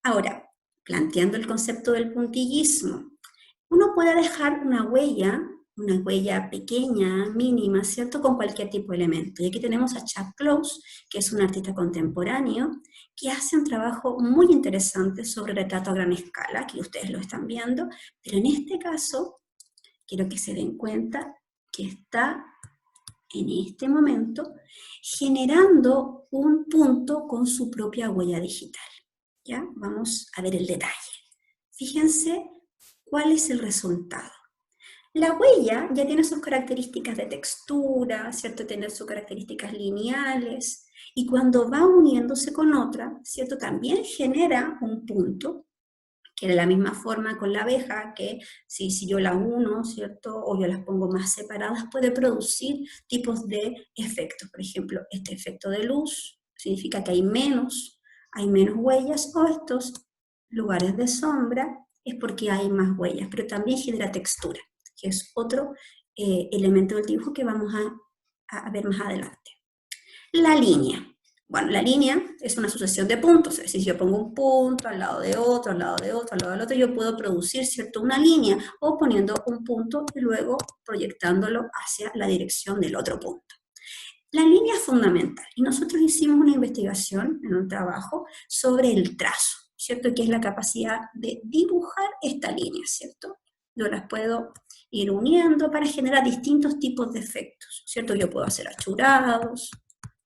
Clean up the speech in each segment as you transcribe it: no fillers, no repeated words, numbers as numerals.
Ahora, planteando el concepto del puntillismo, uno puede dejar una huella pequeña, mínima, ¿cierto?, con cualquier tipo de elemento. Y aquí tenemos a Chuck Close, que es un artista contemporáneo, que hace un trabajo muy interesante sobre retrato a gran escala, que ustedes lo están viendo, pero en este caso, quiero que se den cuenta que está en este momento generando un punto con su propia huella digital. ¿Ya? Vamos a ver el detalle. Fíjense cuál es el resultado. La huella ya tiene sus características de textura, ¿cierto? Tiene sus características lineales, y cuando va uniéndose con otra, ¿cierto? También genera un punto, que de la misma forma con la abeja, que si yo la uno, ¿cierto? O yo las pongo más separadas, puede producir tipos de efectos. Por ejemplo, este efecto de luz significa que hay menos huellas, o estos lugares de sombra es porque hay más huellas, pero también genera textura, que es otro elemento del dibujo que vamos a ver más adelante. La línea. Bueno, la línea es una sucesión de puntos, es decir, si yo pongo un punto al lado de otro, al lado de otro, al lado del otro, yo puedo producir, ¿cierto?, una línea, o poniendo un punto y luego proyectándolo hacia la dirección del otro punto. La línea es fundamental, y nosotros hicimos una investigación en un trabajo sobre el trazo, ¿cierto?, que es la capacidad de dibujar esta línea, ¿cierto? Yo las puedo ir uniendo para generar distintos tipos de efectos, ¿cierto? Yo puedo hacer achurados,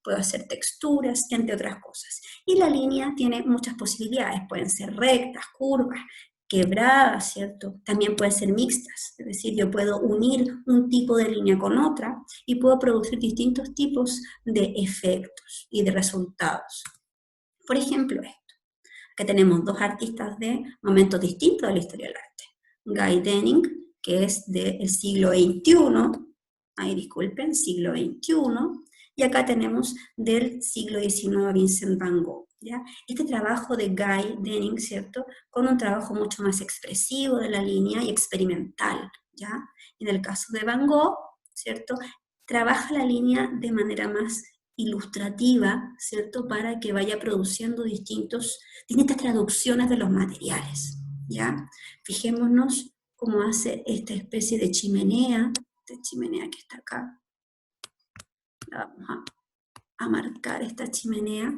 puedo hacer texturas, entre otras cosas. Y la línea tiene muchas posibilidades, pueden ser rectas, curvas, quebradas, ¿cierto? También pueden ser mixtas, es decir, yo puedo unir un tipo de línea con otra y puedo producir distintos tipos de efectos y de resultados. Por ejemplo, esto, que tenemos dos artistas de momentos distintos de la historia del arte. Guy Denning, que es del siglo XXI, ahí disculpen, siglo XXI, y acá tenemos del siglo XIX Vincent van Gogh, ¿ya? Este trabajo de Guy Denning, ¿cierto?, con un trabajo mucho más expresivo de la línea y experimental, ¿ya? En el caso de Van Gogh, ¿cierto?, trabaja la línea de manera más ilustrativa, ¿cierto?, para que vaya produciendo distintas traducciones de los materiales, ¿ya? Fijémonos cómo hace esta especie de chimenea que está acá. Vamos a marcar esta chimenea,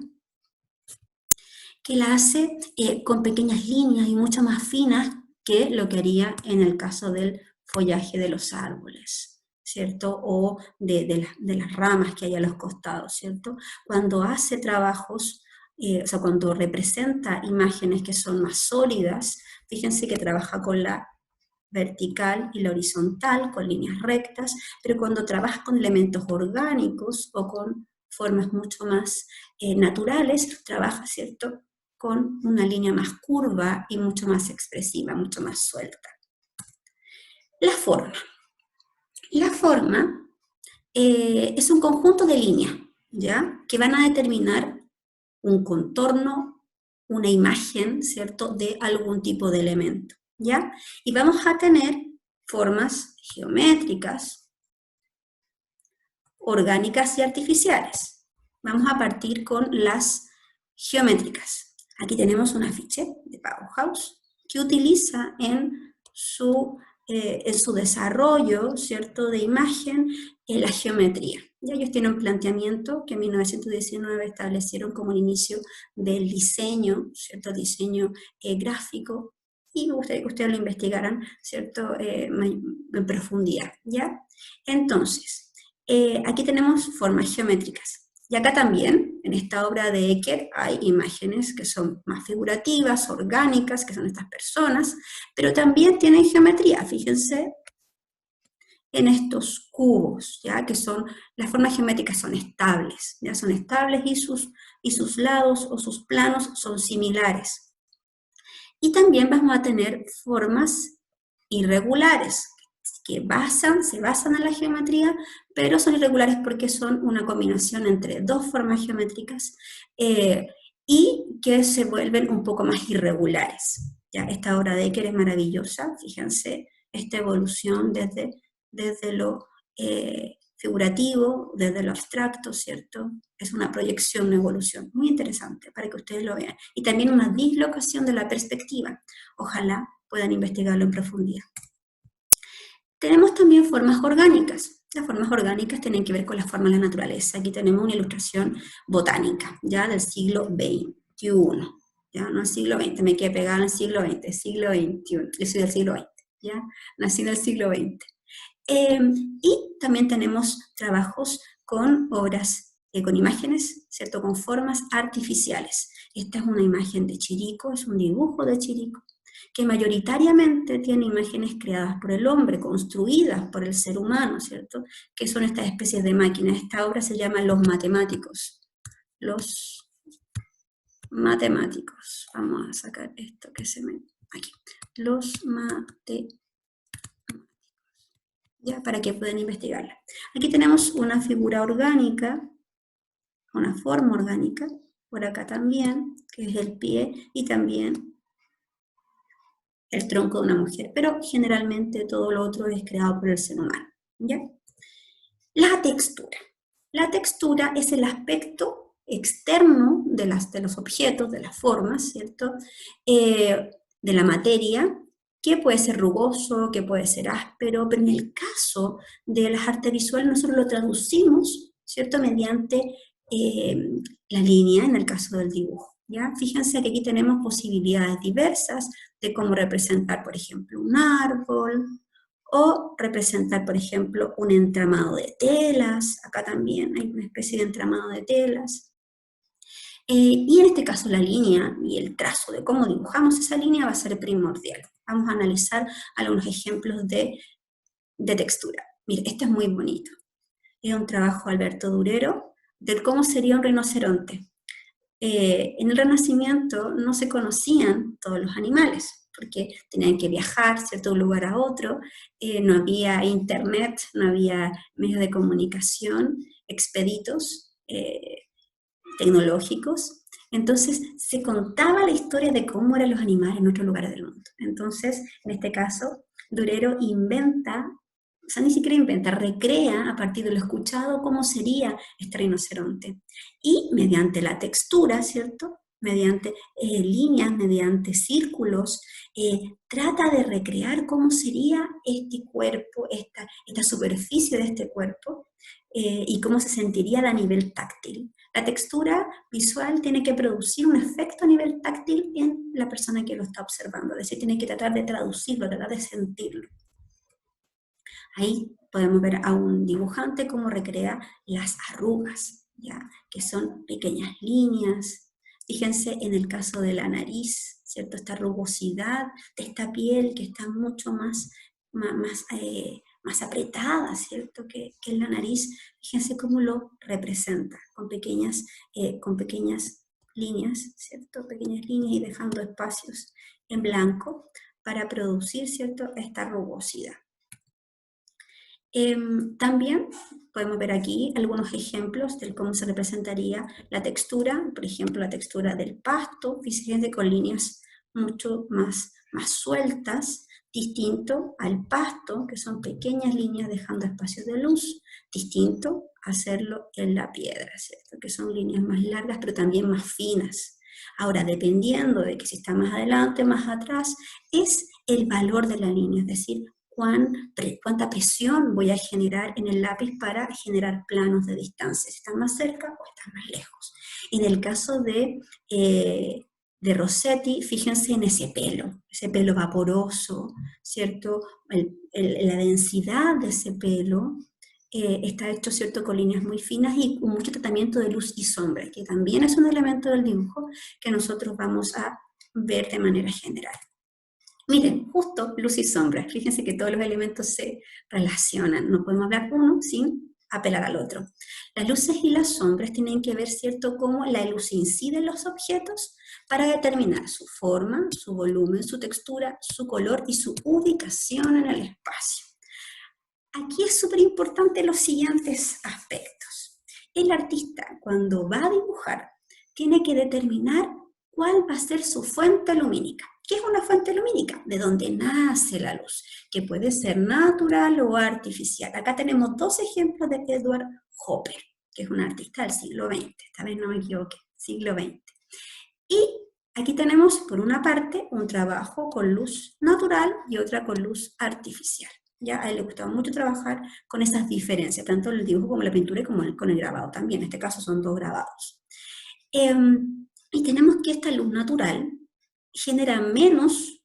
que la hace con pequeñas líneas y mucho más finas que lo que haría en el caso del follaje de los árboles, ¿cierto? O de las ramas que hay a los costados, ¿cierto? Cuando hace trabajos, o sea, cuando representa imágenes que son más sólidas, fíjense que trabaja con la vertical y la horizontal, con líneas rectas, pero cuando trabajas con elementos orgánicos o con formas mucho más naturales, trabajas, ¿cierto?, con una línea más curva y mucho más expresiva, mucho más suelta. La forma. La forma es un conjunto de líneas, ¿ya?, que van a determinar un contorno, una imagen, ¿cierto?, de algún tipo de elemento, ¿ya? Y vamos a tener formas geométricas, orgánicas y artificiales. Vamos a partir con las geométricas. Aquí tenemos un afiche de Bauhaus que utiliza en su desarrollo, ¿cierto?, de imagen, la geometría. Y ellos tienen un planteamiento que en 1919 establecieron como el inicio del diseño, ¿cierto?, diseño gráfico, y me gustaría que ustedes lo investigaran, ¿cierto?, en profundidad, ¿ya? Entonces, aquí tenemos formas geométricas. Y acá también, en esta obra de Ecker, hay imágenes que son más figurativas, orgánicas, que son estas personas, pero también tienen geometría. Fíjense en estos cubos, ¿ya?, que son, las formas geométricas son estables, ¿ya?, son estables, y sus lados o sus planos son similares. Y también vamos a tener formas irregulares, que se basan en la geometría, pero son irregulares porque son una combinación entre dos formas geométricas y que se vuelven un poco más irregulares. ¿Ya? Esta obra de Ecker es maravillosa, fíjense, esta evolución desde lo figurativo, desde lo abstracto, ¿cierto? Es una proyección, una evolución muy interesante para que ustedes lo vean. Y también una dislocación de la perspectiva. Ojalá puedan investigarlo en profundidad. Tenemos también formas orgánicas. Las formas orgánicas tienen que ver con las formas de la naturaleza. Aquí tenemos una ilustración botánica, ya del siglo XXI. Ya no el siglo XX, me quedé pegada en el siglo XX, siglo XXI. Yo soy del siglo XX, ya nací en el siglo XX. Y también tenemos trabajos con obras, con imágenes, ¿cierto? Con formas artificiales. Esta es una imagen de Chirico, es un dibujo de Chirico, que mayoritariamente tiene imágenes creadas por el hombre, construidas por el ser humano, ¿cierto? Que son estas especies de máquinas. Esta obra se llama Los Matemáticos. Los Matemáticos. Vamos a sacar esto que se me... Aquí. Los Matemáticos. Ya, para que puedan investigarla. Aquí tenemos una figura orgánica, una forma orgánica, por acá también, que es el pie, y también el tronco de una mujer, pero generalmente todo lo otro es creado por el ser humano, ¿ya? La textura. La textura es el aspecto externo de los objetos, de las formas, ¿cierto? De la materia, que puede ser rugoso, que puede ser áspero, pero en el caso de las artes visuales nosotros lo traducimos, ¿cierto? Mediante la línea, en el caso del dibujo, ¿ya? Fíjense que aquí tenemos posibilidades diversas de cómo representar, por ejemplo, un árbol, o representar, por ejemplo, un entramado de telas. Acá también hay una especie de entramado de telas. Y en este caso la línea y el trazo de cómo dibujamos esa línea va a ser primordial. Vamos a analizar algunos ejemplos de textura. Mire, este es muy bonito. Es un trabajo de Alberto Durero de cómo sería un rinoceronte. En el Renacimiento no se conocían todos los animales, porque tenían que viajar, ¿cierto?, de un lugar a otro, no había internet, no había medios de comunicación expeditos, tecnológicos, entonces se contaba la historia de cómo eran los animales en otros lugares del mundo. Entonces, en este caso, Durero inventa, o sea, ni siquiera inventa, recrea a partir de lo escuchado cómo sería este rinoceronte. Y mediante la textura, ¿cierto?, mediante líneas, mediante círculos, trata de recrear cómo sería este cuerpo, esta superficie de este cuerpo, y cómo se sentiría a nivel táctil. La textura visual tiene que producir un efecto a nivel táctil en la persona que lo está observando, es decir, tiene que tratar de traducirlo, tratar de sentirlo. Ahí podemos ver a un dibujante cómo recrea las arrugas, ¿ya?, que son pequeñas líneas. Fíjense en el caso de la nariz, ¿cierto? Esta rugosidad de esta piel que está mucho más apretada, ¿cierto?, que en la nariz. Fíjense cómo lo representa, con pequeñas líneas, ¿cierto? Pequeñas líneas y dejando espacios en blanco para producir, ¿cierto?, esta rugosidad. También podemos ver aquí algunos ejemplos de cómo se representaría la textura, por ejemplo, la textura del pasto, fíjense con líneas mucho más sueltas, distinto al pasto, que son pequeñas líneas dejando espacios de luz, distinto a hacerlo en la piedra, ¿cierto?, que son líneas más largas, pero también más finas. Ahora, dependiendo de que si está más adelante, más atrás, es el valor de la línea, es decir, cuánta presión voy a generar en el lápiz para generar planos de distancia, si están más cerca o están más lejos. En el caso de Rossetti, fíjense en ese pelo vaporoso, ¿cierto? La densidad de ese pelo está hecho, ¿cierto?, con líneas muy finas y con mucho tratamiento de luz y sombra, que también es un elemento del dibujo que nosotros vamos a ver de manera general. Miren, justo luz y sombra, fíjense que todos los elementos se relacionan, no podemos hablar uno sin apelar al otro. Las luces y las sombras tienen que ver, ¿cierto?, cómo la luz incide en los objetos para determinar su forma, su volumen, su textura, su color y su ubicación en el espacio. Aquí es súper importante los siguientes aspectos. El artista, cuando va a dibujar, tiene que determinar cuál va a ser su fuente lumínica. ¿Qué es una fuente lumínica? De donde nace la luz, que puede ser natural o artificial. Acá tenemos dos ejemplos de Edward Hopper, que es un artista del siglo XX, esta vez no me equivoqué, siglo XX. Y aquí tenemos, por una parte, un trabajo con luz natural y otra con luz artificial. Ya a él le gustaba mucho trabajar con esas diferencias, tanto el dibujo como la pintura y como con el grabado también. En este caso son dos grabados. Y tenemos que esta luz natural genera menos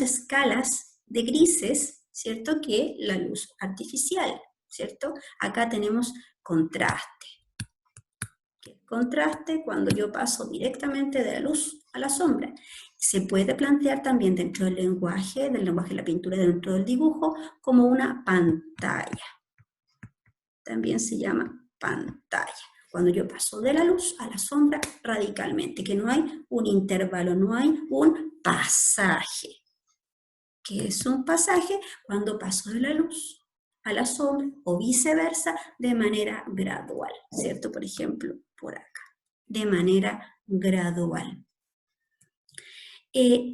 escalas de grises, ¿cierto?, que la luz artificial, ¿cierto? Acá tenemos contraste. Contraste cuando yo paso directamente de la luz a la sombra. Se puede plantear también dentro del lenguaje de la pintura, dentro del dibujo, como una pantalla. También se llama pantalla. Cuando yo paso de la luz a la sombra radicalmente, que no hay un intervalo, no hay un pasaje. ¿Qué es un pasaje? Cuando paso de la luz a la sombra o viceversa de manera gradual, ¿cierto? Por ejemplo, por acá, de manera gradual.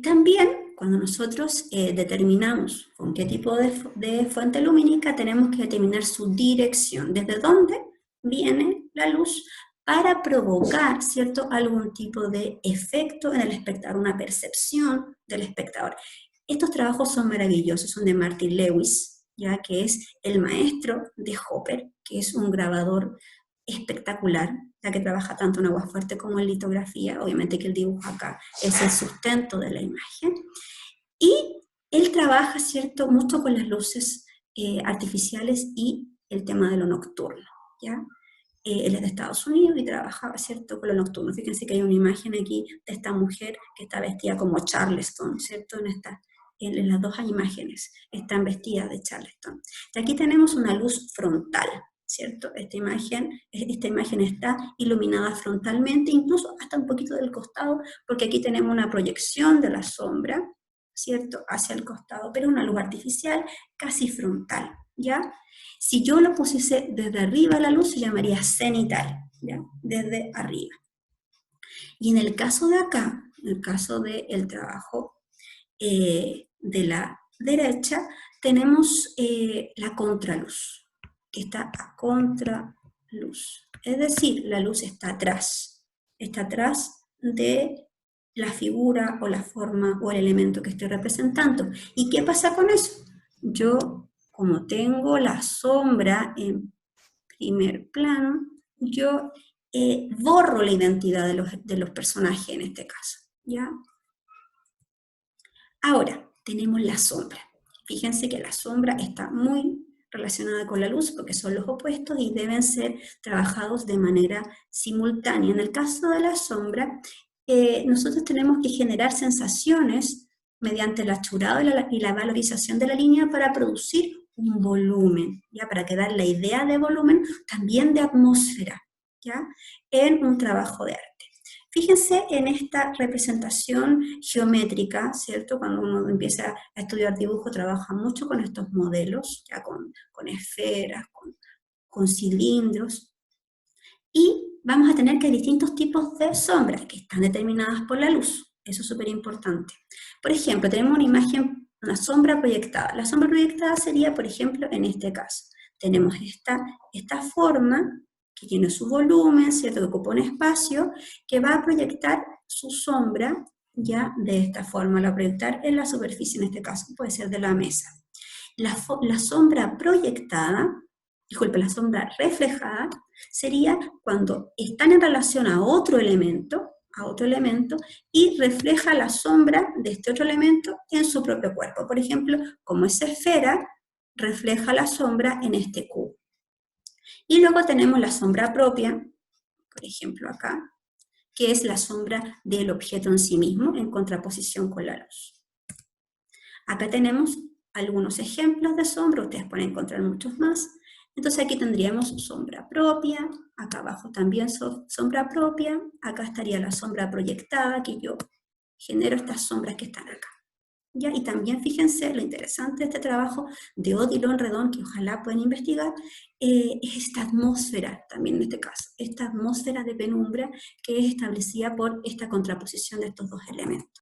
También, cuando nosotros determinamos con qué tipo de fuente lumínica, tenemos que determinar su dirección, desde dónde viene la luz para provocar, ¿cierto?, algún tipo de efecto en el espectador, una percepción del espectador. Estos trabajos son maravillosos, son de Martin Lewis, ya que es el maestro de Hopper, que es un grabador espectacular, ya que trabaja tanto en aguafuerte como en litografía. Obviamente que el dibujo acá es el sustento de la imagen. Y él trabaja, ¿cierto?, mucho con las luces artificiales y el tema de lo nocturno, ¿ya? Él es de Estados Unidos y trabajaba, ¿cierto?, con lo nocturno. Fíjense que hay una imagen aquí de esta mujer que está vestida como Charleston, ¿cierto? En las dos imágenes están vestidas de Charleston. Y aquí tenemos una luz frontal, ¿cierto? Esta imagen está iluminada frontalmente, incluso hasta un poquito del costado, porque aquí tenemos una proyección de la sombra, ¿cierto?, hacia el costado, pero una luz artificial casi frontal, ¿ya? Si yo lo pusiese desde arriba la luz, se llamaría cenital, ¿ya?, desde arriba. Y en el caso de acá, en el caso del trabajo de la derecha, tenemos la contraluz, que está a contraluz. Es decir, la luz está atrás de la figura o la forma o el elemento que estoy representando. ¿Y qué pasa con eso? Yo, como tengo la sombra en primer plano, yo borro la identidad de los personajes en este caso, ¿ya? Ahora, tenemos la sombra. Fíjense que la sombra está muy relacionada con la luz porque son los opuestos y deben ser trabajados de manera simultánea. En el caso de la sombra, nosotros tenemos que generar sensaciones mediante el achurado y la valorización de la línea para producir un volumen, ¿ya? Para que dar la idea de volumen, también de atmósfera, ¿ya?, en un trabajo de arte. Fíjense en esta representación geométrica, ¿cierto? Cuando uno empieza a estudiar dibujo, trabaja mucho con estos modelos, ya con esferas, con cilindros, y vamos a tener que hay distintos tipos de sombras que están determinadas por la luz. Eso es súper importante. Por ejemplo, tenemos una imagen, una sombra proyectada. La sombra proyectada sería, por ejemplo, en este caso. Tenemos esta forma que tiene su volumen, ¿cierto?, que ocupa un espacio, que va a proyectar su sombra ya de esta forma, la va a proyectar en la superficie, en este caso puede ser de la mesa. La sombra proyectada, disculpe, la sombra reflejada, sería cuando están en relación a otro elemento, y refleja la sombra de este otro elemento en su propio cuerpo. Por ejemplo, como esa esfera refleja la sombra en este cubo. Y luego tenemos la sombra propia, por ejemplo acá, que es la sombra del objeto en sí mismo, en contraposición con la luz. Acá tenemos algunos ejemplos de sombra, ustedes pueden encontrar muchos más. Entonces aquí tendríamos sombra propia, acá abajo también sombra propia, acá estaría la sombra proyectada, que yo genero estas sombras que están acá. ¿Ya? Y también fíjense lo interesante de este trabajo de Odilon Redon, que ojalá puedan investigar, es esta atmósfera, también en este caso, esta atmósfera de penumbra que es establecida por esta contraposición de estos dos elementos.